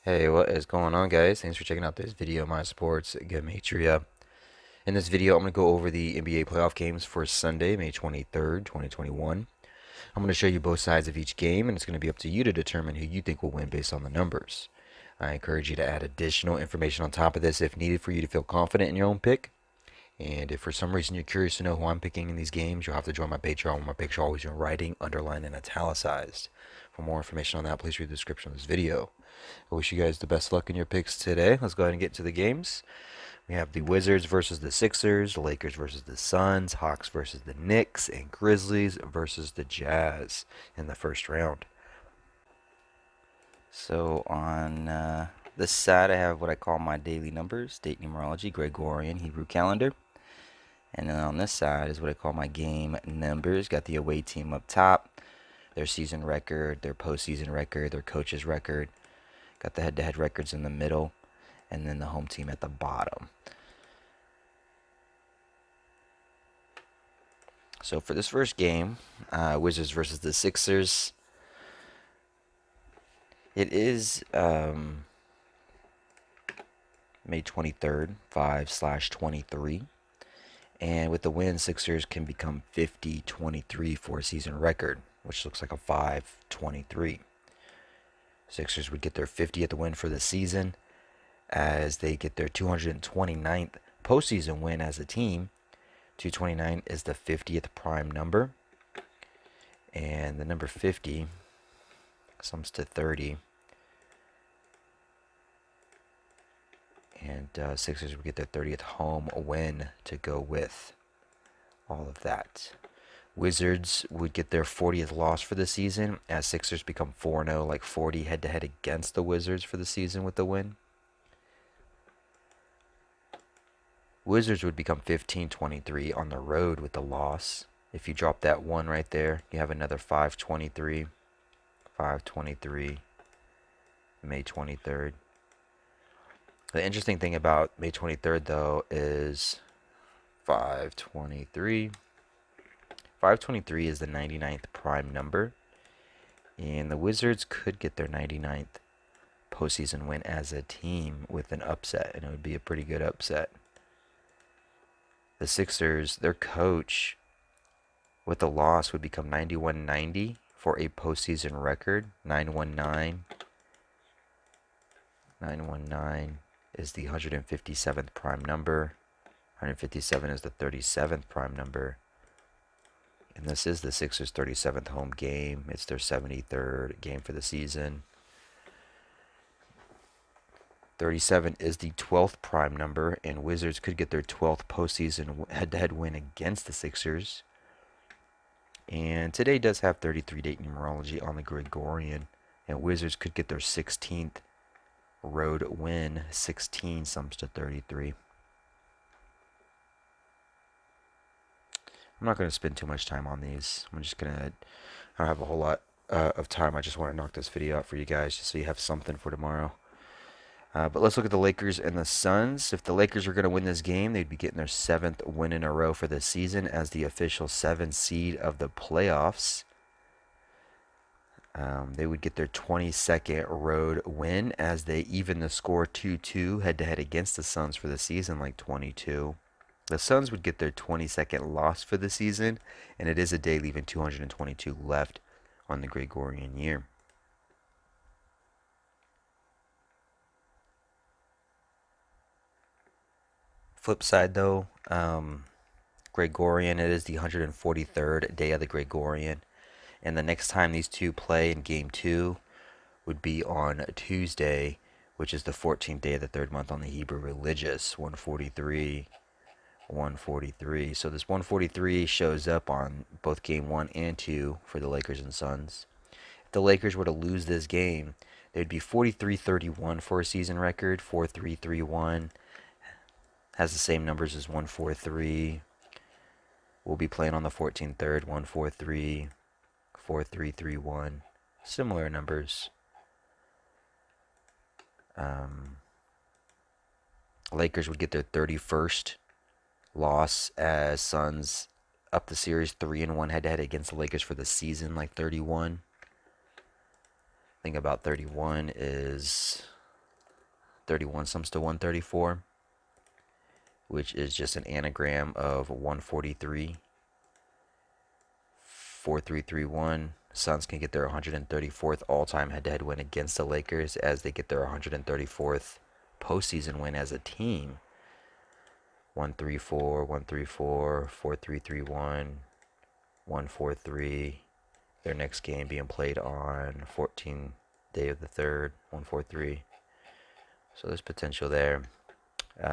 Hey, what is going on, guys? Thanks for checking out this video of my sports Gematria. In this video, I'm going to go over the NBA playoff games for Sunday, May 23rd, 2021. I'm going to show you both sides of each game, and it's going to be up to you to determine who you think will win based on the numbers. I encourage you to add additional information on top of this if needed for you to feel confident in your own pick. And if for some reason you're curious to know who I'm picking in these games, you'll have to join my Patreon, where my picks are always in writing, underlined, and italicized. For more information on that, please read the description of this video. I wish you guys the best luck in your picks today. Let's go ahead and get to the games. We have the Wizards versus the Sixers, the Lakers versus the Suns, Hawks versus the Knicks, and Grizzlies versus the Jazz in the first round. So on this side, I have what I call my daily numbers, date numerology, Gregorian, Hebrew calendar. And then on this side is what I call my game numbers. Got the away team up top, their season record, their postseason record, their coach's record. Got the head-to-head records in the middle, and then the home team at the bottom. So for this first game, Wizards versus the Sixers, it is May 23rd, 5/23. And with the win, Sixers can become 50-23 for a season record, which looks like a 5-23. Sixers would get their 50th win for the season, as they get their 229th postseason win as a team. 229 is the 50th prime number, and the number 50 sums to 30. And Sixers would get their 30th home win to go with all of that. Wizards would get their 40th loss for the season, as Sixers become 4-0, like 40 head-to-head against the Wizards for the season with the win. Wizards would become 15-23 on the road with the loss. If you drop that one right there, you have another 5-23, 5-23, May 23rd. The interesting thing about May 23rd, though, is 5-23. 5-23 is the 99th prime number, and the Wizards could get their 99th postseason win as a team with an upset, and it would be a pretty good upset. The Sixers, their coach, with the loss, would become 91-90 for a postseason record. 919. 919 is the 157th prime number. 157 is the 37th prime number. And this is the Sixers' 37th home game. It's their 73rd game for the season. 37 is the 12th prime number, and Wizards could get their 12th postseason head-to-head win against the Sixers. And today does have 33 date numerology on the Gregorian, and Wizards could get their 16th road win. 16 sums to 33. I'm not going to spend too much time on these. I don't have a whole lot of time. I just want to knock this video out for you guys just so you have something for tomorrow. But let's look at the Lakers and the Suns. If the Lakers are going to win this game, they'd be getting their 7th win in a row for the season as the official 7th seed of the playoffs. They would get their 22nd road win as they even the score 2-2 head-to-head against the Suns for the season, like 22. The Suns would get their 22nd loss for the season, and it is a day leaving 222 left on the Gregorian year. Flip side, though, Gregorian, it is the 143rd day of the Gregorian, and the next time these two play in Game 2 would be on Tuesday, which is the 14th day of the 3rd month on the Hebrew religious, 143. 143. So this 143 shows up on both Game 1 and 2 for the Lakers and Suns. If the Lakers were to lose this game, they would be 43-31 for a season record. 4-3-3-1 has the same numbers as 143. We'll be playing on the 14th third. 143, 4-3-3-1. Similar numbers. Lakers would get their 31st loss as Suns up the series 3-1 head-to-head against the Lakers for the season, like 31. Thing about 31 is 31 sums to 134, which is just an anagram of 143, 4331. Suns can get their 134th all-time head-to-head win against the Lakers as they get their 134th postseason win as a team. 134, 134, 4331, 143. Their next game being played on 14th day of the 3rd, 143. So there's potential there.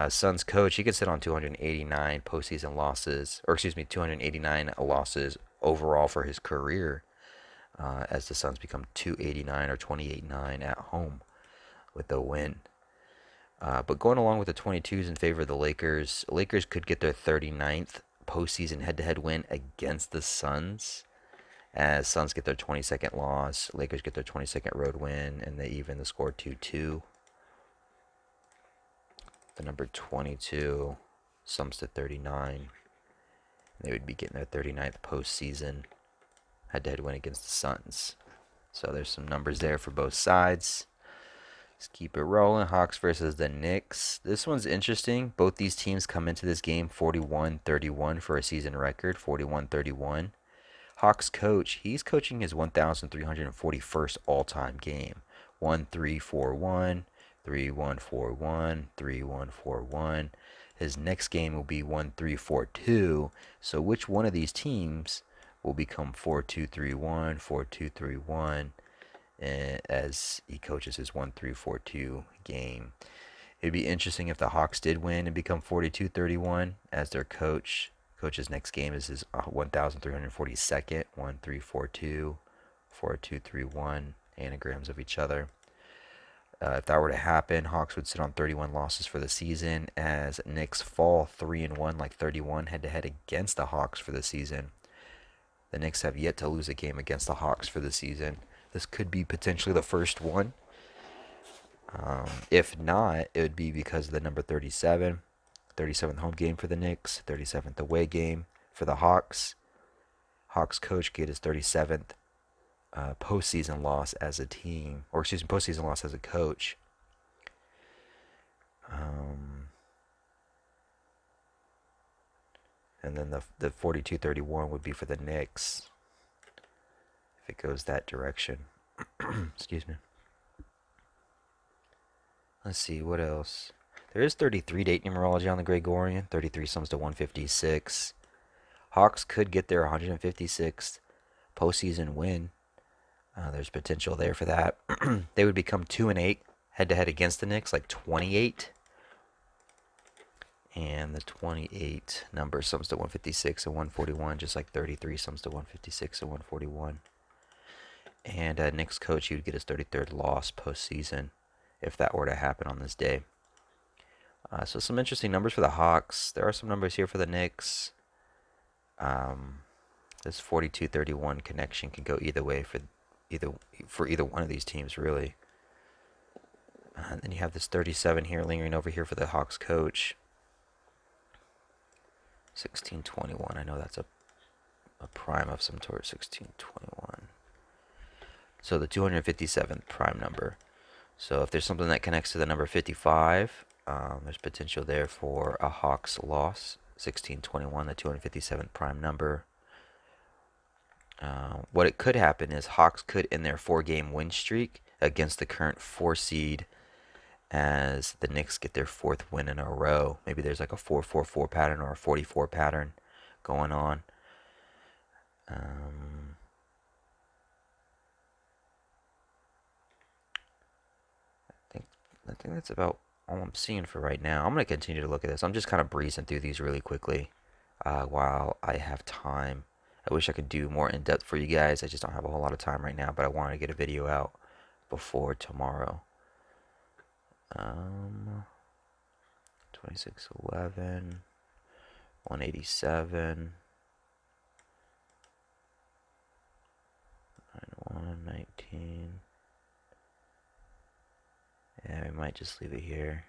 Suns coach, he could sit on 289 postseason losses, or excuse me, 289 losses overall for his career, as the Suns become 289 or 28-9 at home with the win. But going along with the 22s in favor of the Lakers, Lakers could get their 39th postseason head-to-head win against the Suns, as Suns get their 22nd loss, Lakers get their 22nd road win, and they even the score 2-2. The number 22 sums to 39. They would be getting their 39th postseason head-to-head win against the Suns. So there's some numbers there for both sides. Let's keep it rolling. Hawks versus the Knicks. This one's interesting. Both these teams come into this game 41-31 for a season record. 41-31. Hawks coach, he's coaching his 1,341st all-time game. 1-3-4-1, 3-1-4-1, 3-1-4-1. His next game will be 1-3-4-2. So which one of these teams will become 4-2-3-1, 4-2-3-1 as he coaches his 1-3-4-2 game? It'd be interesting if the Hawks did win and become 42-31 as their coach. Coach's next game is his 1,342nd, 1-3-4-2, 4-2-3-1, anagrams of each other. If that were to happen, Hawks would sit on 31 losses for the season, as Knicks fall 3-1, like 31 head-to-head against the Hawks for the season. The Knicks have yet to lose a game against the Hawks for the season. This could be potentially the first one. If not, it would be because of the number 37. 37th home game for the Knicks, 37th away game for the Hawks. Hawks coach get his 37th postseason loss as a team, or excuse me, postseason loss as a coach. And then the 42-31 would be for the Knicks if it goes that direction. Excuse me. Let's see, what else? There is 33 date numerology on the Gregorian. 33 sums to 156. Hawks could get their 156th postseason win. There's potential there for that. They would become 2-8 head-to-head against the Knicks, like 28. And the 28 number sums to 156 and 141, just like 33 sums to 156 and 141. And Knicks coach, he would get his 33rd loss postseason if that were to happen on this day. So some interesting numbers for the Hawks. There are some numbers here for the Knicks. This 42-31 connection can go either way for either one of these teams, really. And then you have this 37 here lingering over here for the Hawks coach. 1621. I know that's a prime of some sort. 1621. So the 257th prime number. So if there's something that connects to the number 55, there's potential there for a Hawks loss. 1621, the 257th prime number. What it could happen is Hawks could end their 4-game win streak against the current 4 seed as the Knicks get their 4th win in a row. Maybe there's like a 4-4-4 pattern or a 44 pattern going on. I think that's about all I'm seeing for right now. I'm going to continue to look at this. I'm just kind of breezing through these really quickly while I have time. I wish I could do more in depth for you guys. I just don't have a whole lot of time right now, but I wanted to get a video out before tomorrow. 2611, 187, 9119. Yeah, we might just leave it here.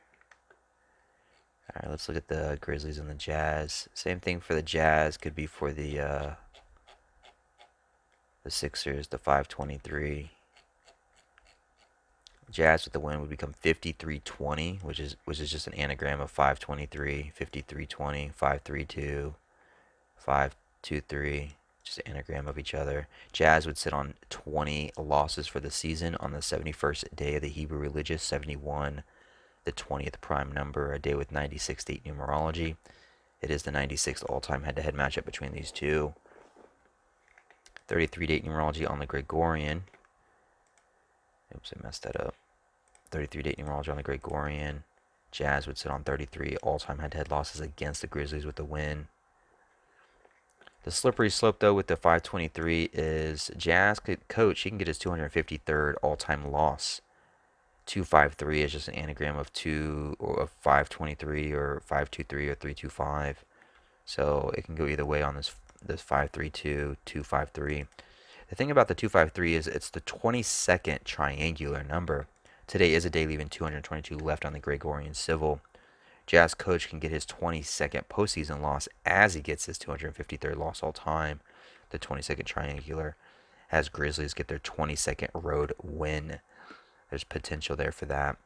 Alright, let's look at the Grizzlies and the Jazz. Same thing for the Jazz. Could be for the Sixers, the 523. Jazz with the win would become 53-20, which is just an anagram of 523, 53-20, 532, 523, just an anagram of each other. Jazz would sit on 20 losses for the season on the 71st day of the Hebrew religious, 71, the 20th prime number, a day with 96 date numerology. It is the 96th all-time head-to-head matchup between these two. 33 date numerology on the Gregorian. Oops, I messed that up. 33 date numerology on the Gregorian. Jazz would sit on 33 all-time head-to-head losses against the Grizzlies with the win. The slippery slope, though, with the 523 is Jazz coach. He can get his 253rd all-time loss. 253 is just an anagram of 523 or 523 or 325. So it can go either way on this 532, 253. The thing about the 253 is it's the 22nd triangular number. Today is a day leaving 222 left on the Gregorian Civil. Jazz coach can get his 22nd postseason loss as he gets his 253rd loss all time. The 22nd triangular, as Grizzlies get their 22nd road win. There's potential there for that.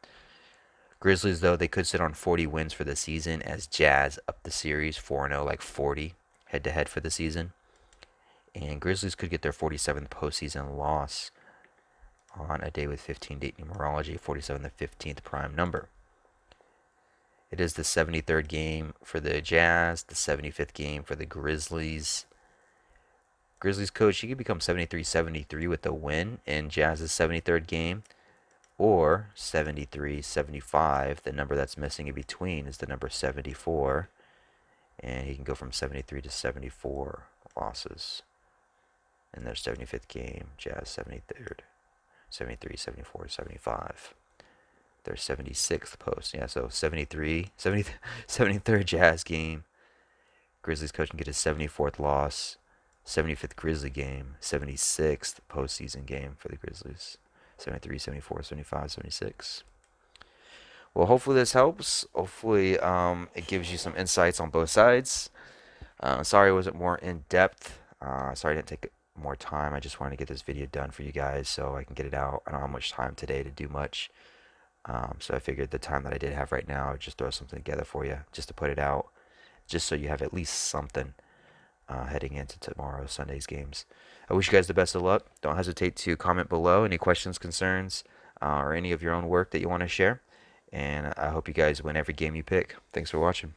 Grizzlies, though, they could sit on 40 wins for the season as Jazz up the series 4-0, like 40 head-to-head for the season. And Grizzlies could get their 47th postseason loss on a day with 15 date numerology, 47 the 15th prime number. It is the 73rd game for the Jazz, the 75th game for the Grizzlies. Grizzlies coach, he could become 73-73 with the win in Jazz's 73rd game, or 73-75. The number that's missing in between is the number 74, and he can go from 73 to 74 losses in their 75th game. Jazz 73rd, 73, 74, 75. Their 76th post. Yeah, so 73rd Jazz game. Grizzlies coach can get his 74th loss. 75th Grizzly game. 76th postseason game for the Grizzlies. 73, 74, 75, 76. Well, hopefully this helps. Hopefully it gives you some insights on both sides. Sorry it wasn't more in depth. Sorry I didn't take more time. I just wanted to get this video done for you guys so I can get it out. I don't have much time today to do much. So I figured the time that I did have right now, I would just throw something together for you, just to put it out, just so you have at least something heading into tomorrow, Sunday's games. I wish you guys the best of luck. Don't hesitate to comment below any questions, concerns, or any of your own work that you want to share. And I hope you guys win every game you pick. Thanks for watching.